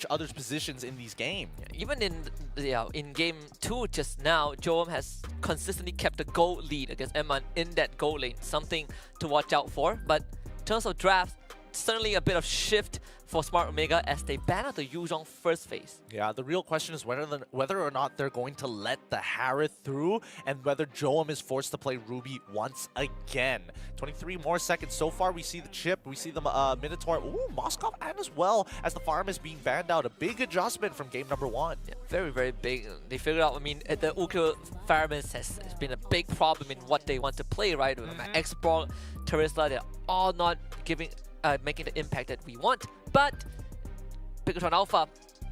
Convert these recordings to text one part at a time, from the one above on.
each other's positions in these games. Even in game 2 just now, Joam has consistently kept the gold lead against M1 in that gold lane. Something to watch out for. But in terms of drafts, certainly a bit of shift for Smart Omega as they ban out the Yuzhong first phase. Yeah, the real question is whether or not they're going to let the Harith through and whether Joam is forced to play Ruby once again. 23 more seconds. So far, we see the chip, we see the Minotaur. Ooh, Moskov and as well as the farm is being banned out. A big adjustment from game number 1. Yeah, very, very big. They figured out, I mean, the Ukyo Fireman has been a big problem in what they want to play, right? Export, Terisla, they're all not making the impact that we want. But Bigatron Alpha,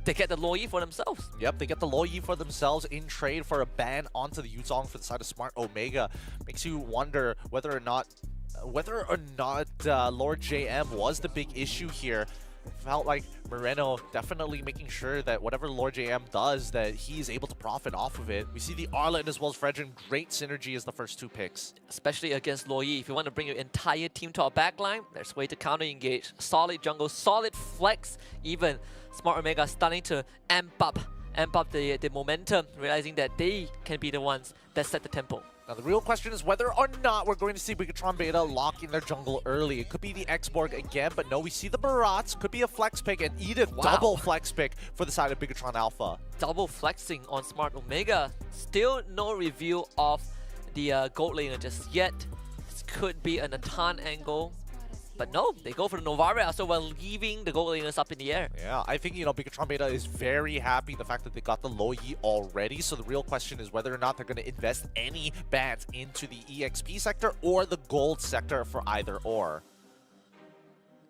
they get the low E for themselves. Yep, they get the low E for themselves in trade for a ban onto the Yuzhong for the side of Smart Omega. Makes you wonder whether or not Lord JM was the big issue here. Felt like Moreno definitely making sure that whatever Lord JM does, that he's able to profit off of it. We see the Arlet as well as Fredrin, great synergy as the first 2 picks. Especially against Loyi. If you want to bring your entire team to our backline, there's a way to counter-engage. Solid jungle, solid flex. Even Smart Omega starting to amp up the momentum, realizing that they can be the ones that set the tempo. Now the real question is whether or not we're going to see Bigatron Beta lock in their jungle early. It could be the X-Borg again, but no, we see the Barats. Could be a flex pick, and Edith double flex pick for the side of Bigatron Alpha. Double flexing on Smart Omega. Still no reveal of the gold laner just yet. This could be an Natan angle. But no, they go for the Novaria, so while leaving the gold laners up in the air. Yeah, I think, Bigatron Beta is very happy the fact that they got the low Yi already. So the real question is whether or not they're going to invest any bans into the EXP sector or the gold sector for either or.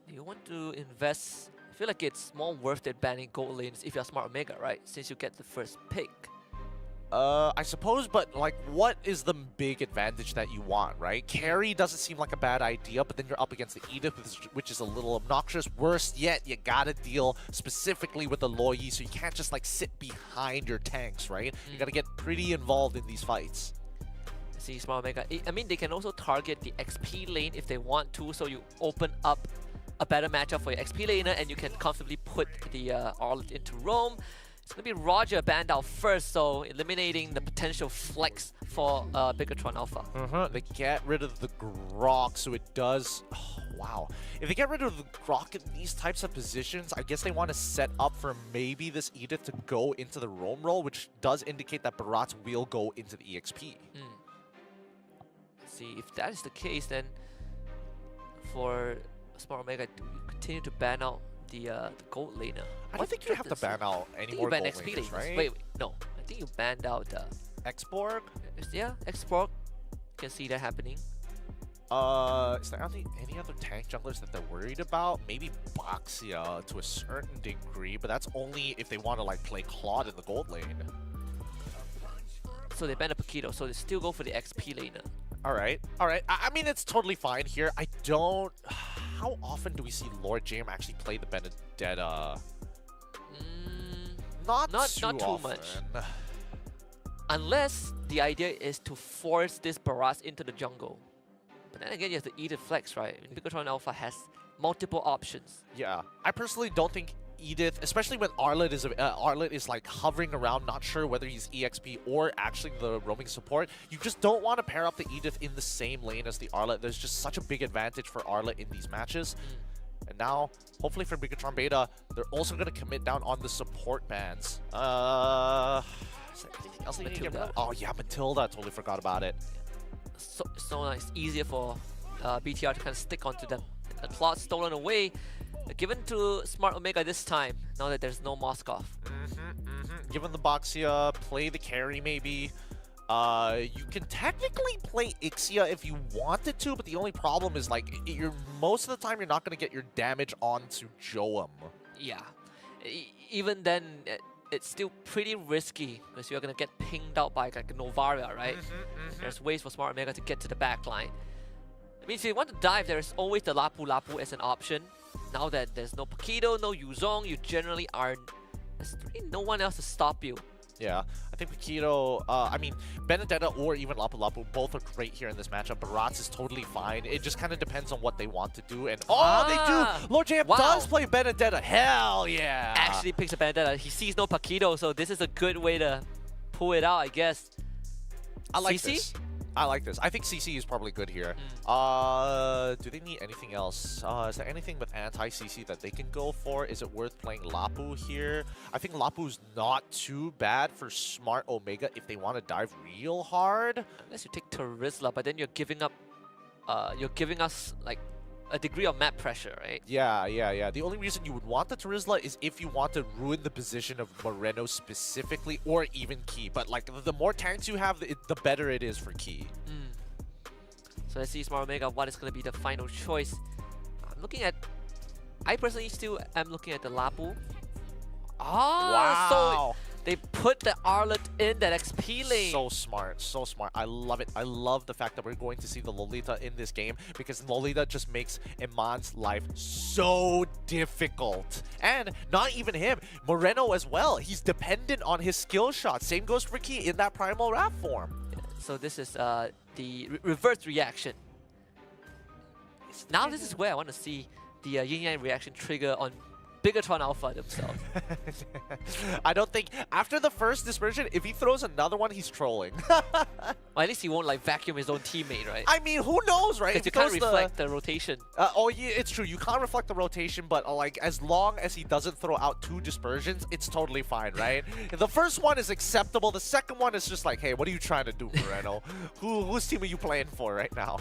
Do you want to invest? I feel like it's more worth it banning gold lanes if you're Smart Omega, right? Since you get the first pick. I suppose, but like, what is the big advantage that you want, right? Carry doesn't seem like a bad idea, but then you're up against the Edith, which is a little obnoxious. Worse yet, you gotta deal specifically with the Loyi, so you can't just like sit behind your tanks, right? You gotta get pretty involved in these fights. See, Smart Omega. I mean, they can also target the XP lane if they want to, so you open up a better matchup for your XP laner, and you can comfortably put the Arlet into roam. It's going to be Roger banned out first, so eliminating the potential flex for Bigatron Alpha. They get rid of the Grok, so it does... Oh, wow. If they get rid of the Grok in these types of positions, I guess they want to set up for maybe this Edith to go into the roam role, which does indicate that Barats will go into the EXP. See, if that is the case, then for Smart Omega, do you continue to ban out the gold laner? I don't think you have to ban out any more gold laners, right? Wait, no. I think you banned out X-Borg? Yeah, X-Borg. You can see that happening. Is there any other tank junglers that they're worried about? Maybe Boxia to a certain degree, but that's only if they want to like play Claude in the gold lane. So they banned a Paquito, so they still go for the XP laner. Alright. I mean, it's totally fine here. I don't... How often do we see Lord JM actually play the Benedetta? Not too much. Unless the idea is to force this Barats into the jungle. But then again, you have to eat it flex, right? Bigatron Alpha has multiple options. Yeah. I personally don't think Edith, especially when Arlet is like hovering around, not sure whether he's EXP or actually the roaming support. You just don't want to pair up the Edith in the same lane as the Arlet. There's just such a big advantage for Arlet in these matches. And now, hopefully for Bigatron Beta, they're also going to commit down on the support bans. Is there anything else they need to get rid of? Oh yeah, Matilda. I totally forgot about it. So nice. Easier for BTR to kind of stick onto them. The Claude stolen away. Given to Smart Omega this time, now that there's no Moskov. Given the Boxia, play the carry maybe. You can technically play Ixia if you wanted to, but the only problem is like most of the time you're not going to get your damage onto Joam. Yeah. Even then, it's still pretty risky because you're going to get pinged out by like a Novaria, right? There's ways for Smart Omega to get to the back line. I mean, if you want to dive, there's always the Lapu Lapu as an option. Now that there's no Paquito, no Yuzhong, you generally are... There's really no one else to stop you. Yeah, I think Paquito, I mean, Benedetta or even Lapu Lapu both are great here in this matchup. Barats is totally fine. It just kind of depends on what they want to do. And they do! Lord JM does play Benedetta. Hell yeah! Actually picks a Benedetta. He sees no Paquito, so this is a good way to pull it out, I guess. I like CC? this. I like this. I think CC is probably good here. Do they need anything else? Is there anything with anti-CC that they can go for? Is it worth playing Lapu here? I think Lapu's not too bad for Smart Omega if they want to dive real hard. Unless you take Terizla, but then you're giving us like a degree of map pressure, right? Yeah. The only reason you would want the Terizla is if you want to ruin the position of Moreno specifically, or even Key. But like, the more tanks you have, the better it is for Key. So let's see Smart Omega, what is going to be the final choice. I personally still am looking at the Lapu. Wow. So they put the Arlet in that XP lane. So smart, so smart. I love it. I love the fact that we're going to see the Lolita in this game, because Lolita just makes Iman's life so difficult. And not even him, Moreno as well. He's dependent on his skill shot. Same goes for Key in that Primal Wrath form. So this is the reverse reaction. Now this is where I want to see the Yin Yang reaction trigger on Bigatron Alpha themselves. I don't think, after the first dispersion, if he throws another one, he's trolling. Well, at least he won't like vacuum his own teammate, right? I mean, who knows, right? Because you can't reflect the rotation. Oh yeah, it's true. You can't reflect the rotation, but like, as long as he doesn't throw out 2 dispersions, it's totally fine, right? The first one is acceptable. The second one is just like, hey, what are you trying to do, Moreno? Whose team are you playing for right now?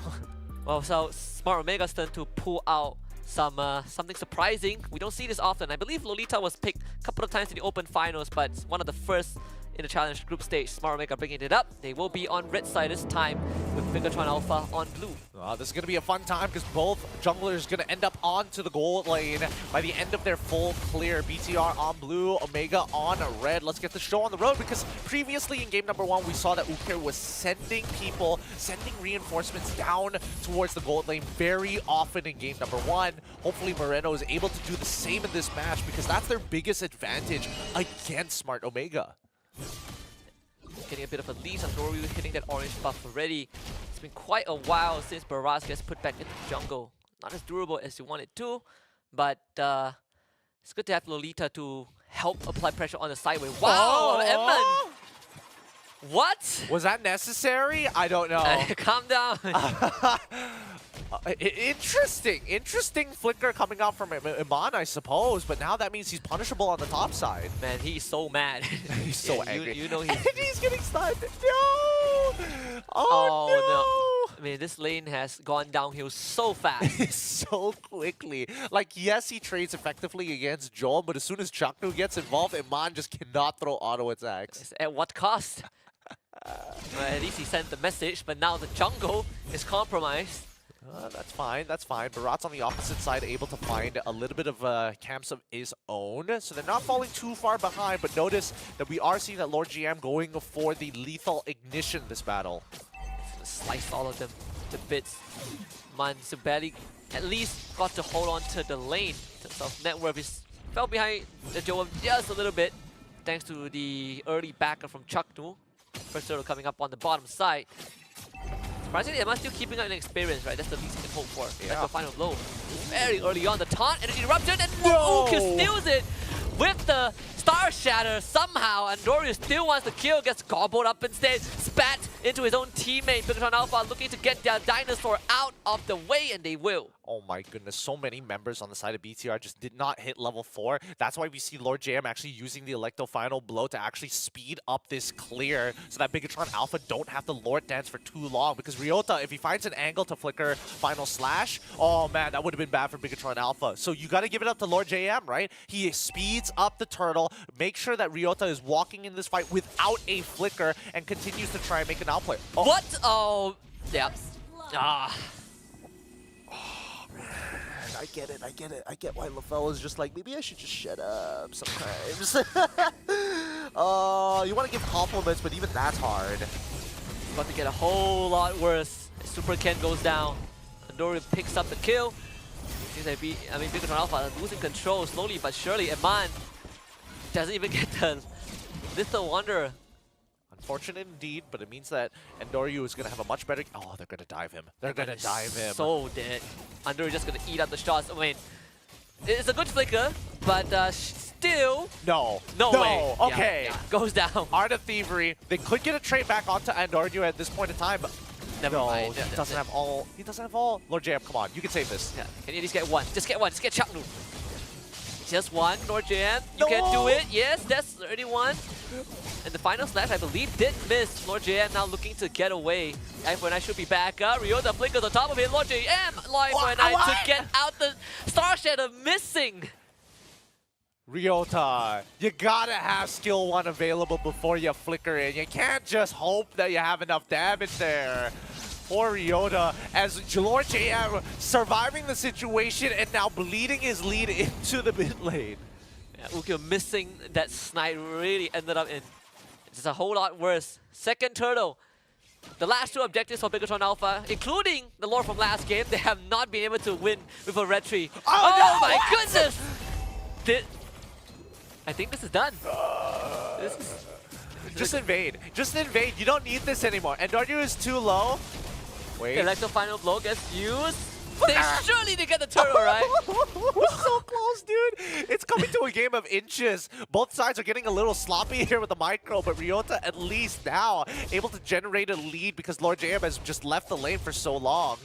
Well, so Smart Omega's turn to pull out something surprising. We don't see this often. I believe Lolita was picked a couple of times in the Open Finals, but one of the first in the Challenge group stage. Smart Omega bringing it up. They will be on red side this time with Bigatron Alpha on blue. This is going to be a fun time because both junglers going to end up onto the gold lane by the end of their full clear. BTR on blue, Omega on red. Let's get the show on the road, because previously in game number 1 we saw that Ukir was sending reinforcements down towards the gold lane very often in game number 1. Hopefully Moreno is able to do the same in this match, because that's their biggest advantage against Smart Omega. Getting a bit of a lead on Doru, hitting that orange buff already. It's been quite a while since Barras gets put back into the jungle. Not as durable as you want it to, but it's good to have Lolita to help apply pressure on the sideway. Wow, Edmund! What? Was that necessary? I don't know. Calm down. Interesting flicker coming out from Iman, I suppose, but now that means he's punishable on the top side. Man, he's so mad. He's so angry. You know and he's getting stunned. No! Oh no! I mean, this lane has gone downhill so fast. So quickly. Like, yes, he trades effectively against Joel, but as soon as Chaknu gets involved, Iman just cannot throw auto attacks. At what cost? Well, at least he sent the message, but now the jungle is compromised. That's fine, that's fine. Barat's on the opposite side, able to find a little bit of camps of his own. So they're not falling too far behind, but notice that we are seeing that Lord GM going for the lethal ignition this battle. Slice all of them to bits. Mansubeli at least got to hold on to the lane. So net worth is fell behind the Joel just a little bit, thanks to the early backer from Chaknu. First turtle coming up on the bottom side. Surprisingly, Emma's still keeping up an experience, right? That's the least you can hope for. Yeah. That's the final blow. Very early on, the taunt and the eruption, and Uka steals it with the Star Shatter somehow. And Dorius still wants to kill, gets gobbled up instead, spat into his own teammate. Bigatron Alpha looking to get their dinosaur out of the way, and they will. Oh my goodness, so many members on the side of BTR just did not hit level 4. That's why we see Lord JM actually using the Electo Final Blow to actually speed up this clear so that Bigatron Alpha don't have to Lord Dance for too long. Because Ryota, if he finds an angle to flicker Final Slash, oh man, that would have been bad for Bigatron Alpha. So you got to give it up to Lord JM, right? He speeds up the turtle, make sure that Ryota is walking in this fight without a flicker, and continues to try and make an outplay. Oh. What? Oh, yeah. I get it. I get why LaFell is just like, maybe I should just shut up sometimes. You want to give compliments, but even that's hard. It's about to get a whole lot worse. Super Ken goes down. Andori picks up the kill. Seems like Bigatron Alpha losing control slowly but surely. Eman doesn't even get the Little Wonder. Unfortunate indeed, but it means that Endoryu is going to have a much better... Oh, they're going to dive him. They're going to dive him. So dead. Endoryu just going to eat up the shots. I mean, it's a good flicker, but still... No. No way. Okay. Yeah, goes down. Art of Thievery. They could get a trade back onto Endoryu at this point in time, but... Never mind. He doesn't have all. He doesn't have all. Lord JM, come on. You can save this. Yeah. Can you at least get one? Just get one. Just get Chaknu. Just one, Lord JM. You can do it. Yes, that's 31. And the final slash, I believe, did miss. Lord JM now looking to get away. Life should be back up. Ryota flickers on top of it. Lord JM, Life to get out. The Star Shadow missing. Ryota, you gotta have skill 1 available before you flicker in. You can't just hope that you have enough damage there. Poor Ryota, as Lord JM surviving the situation and now bleeding his lead into the mid lane. Yeah, Ukyo missing that snipe really ended up in just a whole lot worse. Second turtle. The last 2 objectives for Bigatron Alpha, including the lore from last game, they have not been able to win with a red tree. Oh no, my goodness! I think this is done. Just invade. Just invade. You don't need this anymore. Endoryu is too low. Wait. Electro final blow gets used. They surely to get the turtle, right? We're so close, dude. It's coming to a game of inches. Both sides are getting a little sloppy here with the micro, but Ryota at least now able to generate a lead because Lord JM has just left the lane for so long.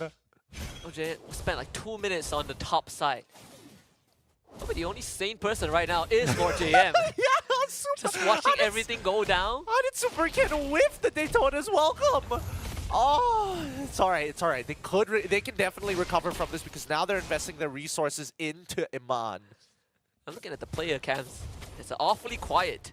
OJ spent like 2 minutes on the top side. Oh, but the only sane person right now is Lord JM. Yeah, Super. Just watching everything go down. How did Super Kid whiff the Daytona's welcome? Oh, it's all right. It's all right. They can definitely recover from this because now they're investing their resources into Iman. I'm looking at the player cams. It's awfully quiet.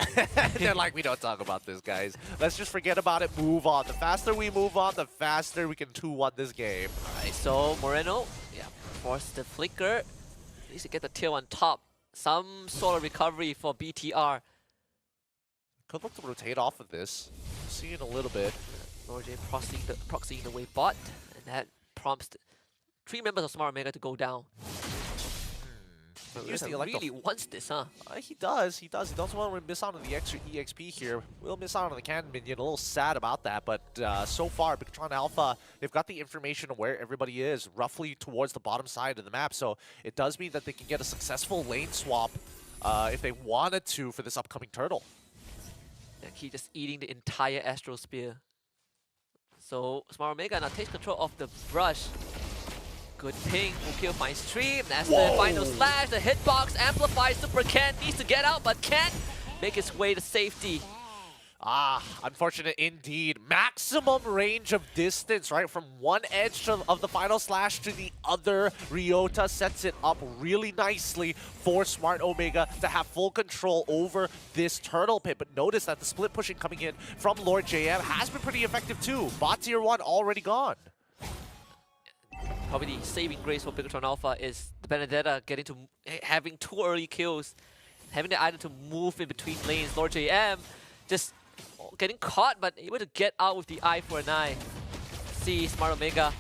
They're like, we don't talk about this, guys. Let's just forget about it, move on. The faster we move on, the faster we can 2-1 this game. Alright, so Moreno, force the flicker. Needs to get the tier 1 top. Some sort of recovery for BTR. Could look to rotate off of this. See in a little bit. Lord J proxying the way bot, and that prompts 3 members of Smart Omega to go down. He really wants this, huh? He does. He doesn't want to miss out on the extra EXP here. We'll miss out on the cannon minion. A little sad about that, but so far, Bigatron Alpha, they've got the information of where everybody is, roughly towards the bottom side of the map. So it does mean that they can get a successful lane swap if they wanted to for this upcoming turtle. And he just eating the entire Astral Spear. So Smart Omega now takes control of the brush. Good ping, Ukyo finds stream, that's the final slash, the hitbox amplifies, Super Ken needs to get out, but can't make his way to safety. Unfortunate indeed. Maximum range of distance, right? From one edge of the final slash to the other. Ryota sets it up really nicely for Smart Omega to have full control over this turtle pit. But notice that the split pushing coming in from Lord JM has been pretty effective too. Bot tier 1 already gone. Probably the saving grace for Bigatron Alpha is the Benedetta having 2 early kills, having the item to move in between lanes. Lord JM just getting caught, but able to get out with the eye for an eye. See Smart Omega.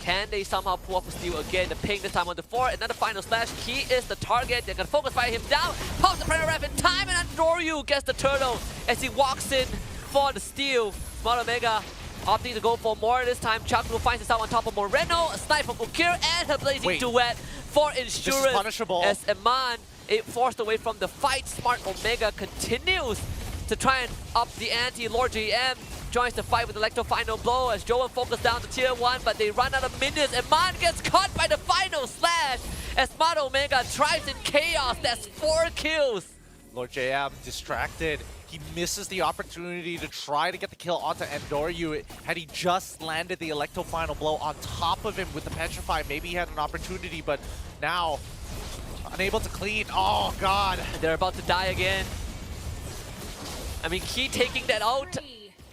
Can they somehow pull off a steal again? The ping this time on the 4. Another final slash. He is the target. They're gonna focus fire him down. Pops the Predator Ref in time, and Endoryu gets the turtle as he walks in for the steal. Smart Omega opting to go for more this time. Chakru finds himself on top of Moreno. A snipe from Ukir and her blazing duet for Insurance. This is punishable. As Iman, forced away from the fight, Smart Omega continues to try and up the ante. Lord GM joins the fight with Electro final blow as Joan focused down to tier 1, but they run out of minions. Iman gets caught by the final slash as Smart Omega thrives in chaos. That's 4 kills. Lord JM distracted. He misses the opportunity to try to get the kill onto Endoryu. Had he just landed the Electro final blow on top of him with the Petrify, maybe he had an opportunity, but now unable to clean. Oh god. They're about to die again. I mean, Key taking that out,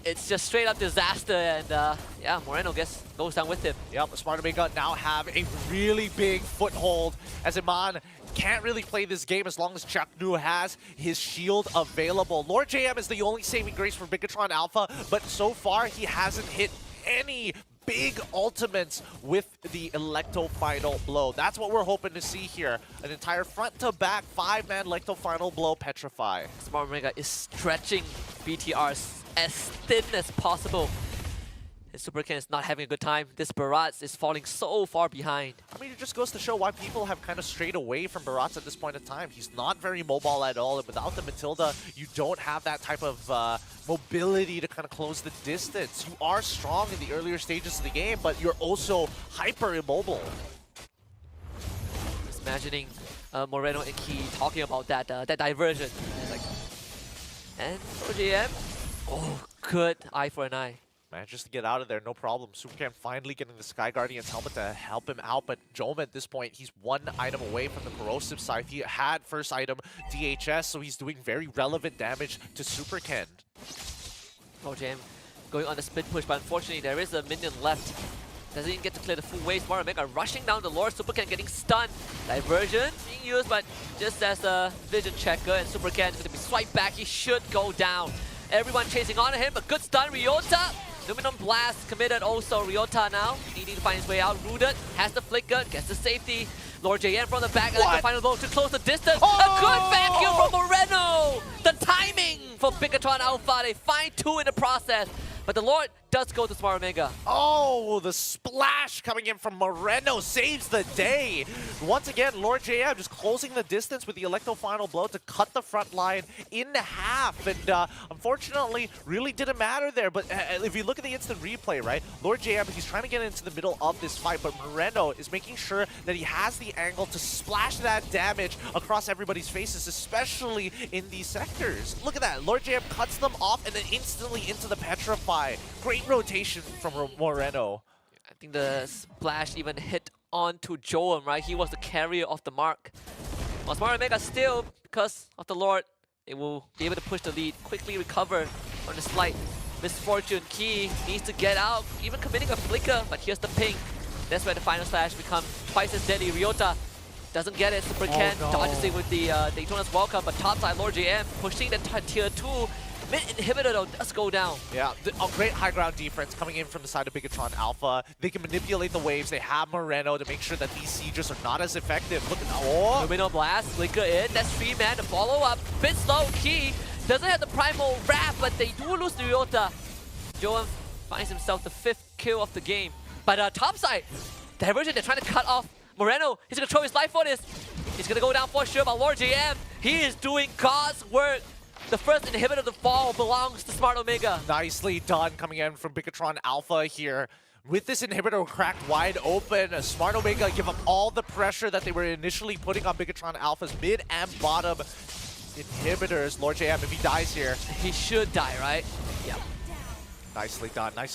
it's just straight up disaster, and yeah, Moreno goes down with him. Yep, Smart Omega now have a really big foothold as Iman can't really play this game as long as Chaknu has his shield available. Lord JM is the only saving grace for Bigatron Alpha, but so far he hasn't hit any big ultimates with the Electo Final Blow. That's what we're hoping to see here. An entire front-to-back 5-man Electo Final Blow Petrify. Smart Omega is stretching BTR as thin as possible. And Super Ken is not having a good time. This Barats is falling so far behind. I mean, it just goes to show why people have kind of strayed away from Barats at this point in time. He's not very mobile at all, and without the Matilda, you don't have that type of mobility to kind of close the distance. You are strong in the earlier stages of the game, but you're also hyper immobile. Just imagining Moreno and Key talking about that diversion. It's like, and OGM, oh, good eye for an eye. Manages to get out of there, no problem. Supercam finally getting the Sky Guardian's helmet to help him out, but Joma at this point, he's one item away from the corrosive side. He had first item DHS, so he's doing very relevant damage to Superken. OGM going on the split push, but unfortunately there is a minion left. Doesn't even get to clear the full wave. Smart Omega rushing down the Lord. Superken getting stunned. Diversion being used, but just as a vision checker, and Superken is going to be swiped back. He should go down. Everyone chasing on him. A good stun. Ryota. Luminum Blast committed also. Ryota now needing to find his way out. Rooted has the flicker, gets the safety. Lord JN from the back, like the final blow to close the distance. Oh! A good vacuum from Moreno. The timing for Bigatron Alpha. They find 2 in the process, but the Lord does go to Smart Omega. Oh, the splash coming in from Moreno saves the day. Once again, Lord JM just closing the distance with the Electo Final Blow to cut the front line in half. And unfortunately, really didn't matter there. But if you look at the instant replay, right, Lord JM, he's trying to get into the middle of this fight, but Moreno is making sure that he has the angle to splash that damage across everybody's faces, especially in these sectors. Look at that. Lord JM cuts them off and then instantly into the Petrify. Great rotation from Moreno. I think the splash even hit onto Joam, right? He was the carrier of the mark. While Smart Omega still, because of the Lord, it will be able to push the lead, quickly recover on the slight misfortune. Key needs to get out, even committing a flicker, but here's the ping. That's where the final slash becomes twice as deadly. Ryota doesn't get it. Super Ken dodges it with the Daytona's Welcome, but topside Lord JM pushing the tier 2. Mid inhibitor though does go down. Yeah, a great high ground defense coming in from the side of Bigatron Alpha. They can manipulate the waves. They have Moreno to make sure that these sieges are not as effective. Look at that. Oh! Lumino Blast, flicker in. That's 3 man to follow up. Bit slow. Key doesn't have the primal wrap, but they do lose to Ryota. Joam finds himself the 5th kill of the game. But topside, diversion, they're trying to cut off Moreno. He's gonna throw his life for this. He's gonna go down for sure, but Lord JM, he is doing God's work. The first inhibitor to fall belongs to Smart Omega. Nicely done coming in from Bigatron Alpha here. With this inhibitor cracked wide open, Smart Omega give up all the pressure that they were initially putting on Bigatron Alpha's mid and bottom inhibitors. Lord JM, if he dies here, he should die, right? Yeah. Nicely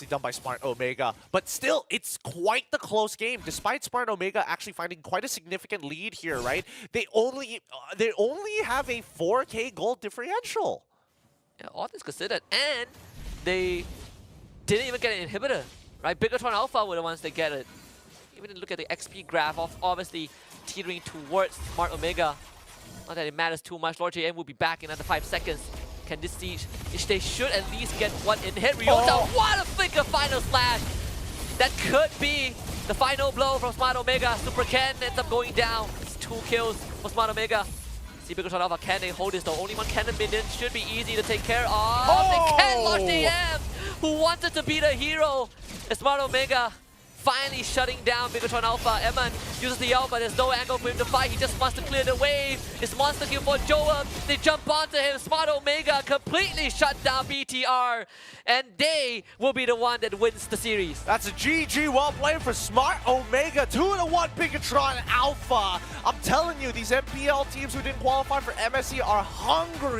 done by Smart Omega. But still, it's quite the close game. Despite Smart Omega actually finding quite a significant lead here, right? They only have a 4K gold differential. Yeah, all things considered, and they didn't even get an inhibitor, right? Bigatron Alpha were the ones that get it. Even look at the XP graph of obviously teetering towards Smart Omega. Not that it matters too much. Lord JM will be back in under 5 seconds. Can this siege? They should at least get one in hit. Ryota, what a flicker final slash! That could be the final blow from Smart Omega. Super Ken ends up going down. It's 2 kills for Smart Omega. See Bigatron Alpha, can they hold this though? Only one cannon minion should be easy to take care of. They can launch the M, who wanted to be the hero. And Smart Omega finally shutting down Bigatron Alpha. Eman uses the ult, but there's no angle for him to fight. He just wants to clear the wave. It's monster kill for Joam. They jump onto him. Smart Omega completely shut down BTR. And they will be the one that wins the series. That's a GG. Well played for Smart Omega. 2-1 Bigatron Alpha. I'm telling you, these MPL teams who didn't qualify for MSC are hungry.